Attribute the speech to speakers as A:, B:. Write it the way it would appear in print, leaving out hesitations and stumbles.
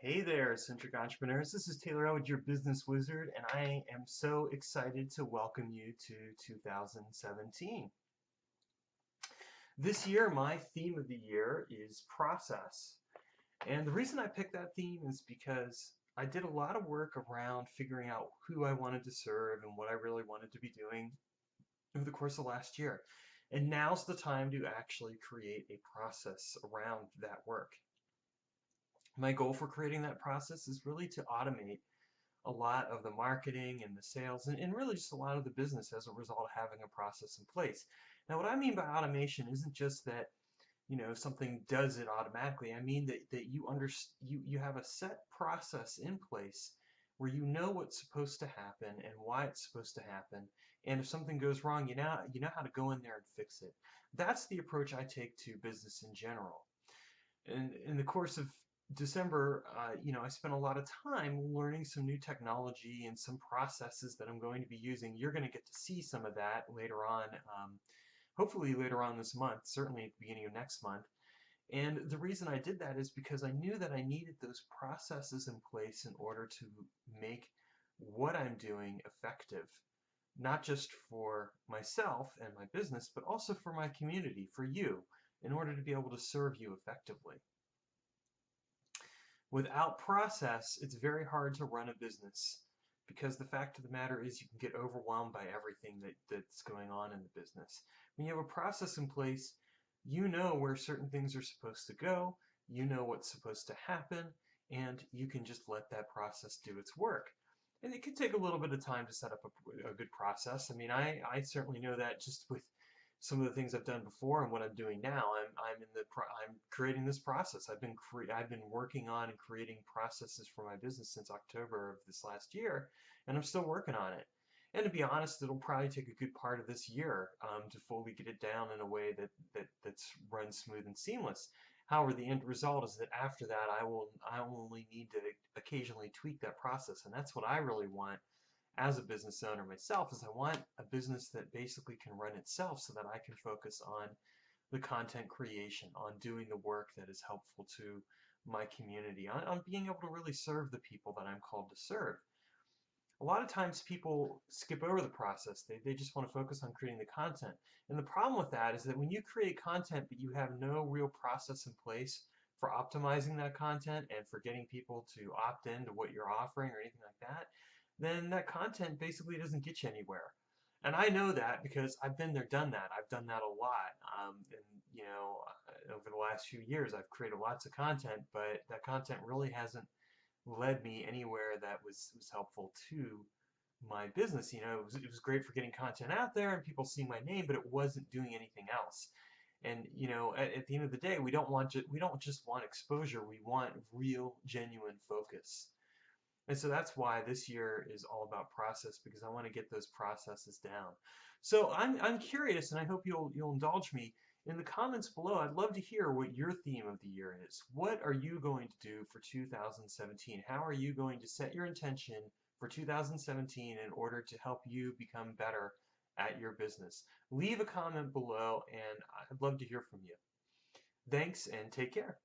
A: Hey there, eccentric entrepreneurs. This is Taylor Elwood, your business wizard, and I am so excited to welcome you to 2017. This year, my theme of the year is process. And the reason I picked that theme is because I did a lot of work around figuring out who I wanted to serve and what I really wanted to be doing over the course of last year. And now's the time to actually create a process around that work. My goal for creating that process is really to automate a lot of the marketing and the sales and really just a lot of the business as a result of having a process in place. Now, what I mean by automation isn't just that, something does it automatically. I mean that you have a set process in place where you know what's supposed to happen and why it's supposed to happen. And if something goes wrong, you know how to go in there and fix it. That's the approach I take to business in general. And in the course of December, I spent a lot of time learning some new technology and some processes that I'm going to be using. You're going to get to see some of that later on, hopefully later on this month, certainly at the beginning of next month. And the reason I did that is because I knew that I needed those processes in place in order to make what I'm doing effective, not just for myself and my business, but also for my community, for you, in order to be able to serve you effectively. Without process, it's very hard to run a business because the fact of the matter is you can get overwhelmed by everything that's going on in the business. When you have a process in place, you know where certain things are supposed to go, you know what's supposed to happen, and you can just let that process do its work. And it can take a little bit of time to set up a good process. I mean, I certainly know that just with some of the things I've done before and what I'm doing now. I'm creating this process. I've been working on and creating processes for my business since October of this last year, and I'm still working on it. And to be honest, it'll probably take a good part of this year to fully get it down in a way that's run smooth and seamless. However, the end result is that after that, I will only need to occasionally tweak that process, and that's what I really want as a business owner myself. Is I want a business that basically can run itself so that I can focus on the content creation, on doing the work that is helpful to my community, on being able to really serve the people that I'm called to serve. A lot of times people skip over the process. They just want to focus on creating the content. And the problem with that is that when you create content but you have no real process in place for optimizing that content and for getting people to opt in to what you're offering or anything like that, then that content basically doesn't get you anywhere. And I know that because I've been there, done that. I've done that a lot. Over the last few years, I've created lots of content, but that content really hasn't led me anywhere that was helpful to my business. It was great for getting content out there and people seeing my name, but it wasn't doing anything else. And at the end of the day, we don't just want exposure. We want real, genuine focus. And so that's why this year is all about process, because I want to get those processes down. So I'm curious, and I hope you'll indulge me. In the comments below, I'd love to hear what your theme of the year is. What are you going to do for 2017? How are you going to set your intention for 2017 in order to help you become better at your business? Leave a comment below, and I'd love to hear from you. Thanks, and take care.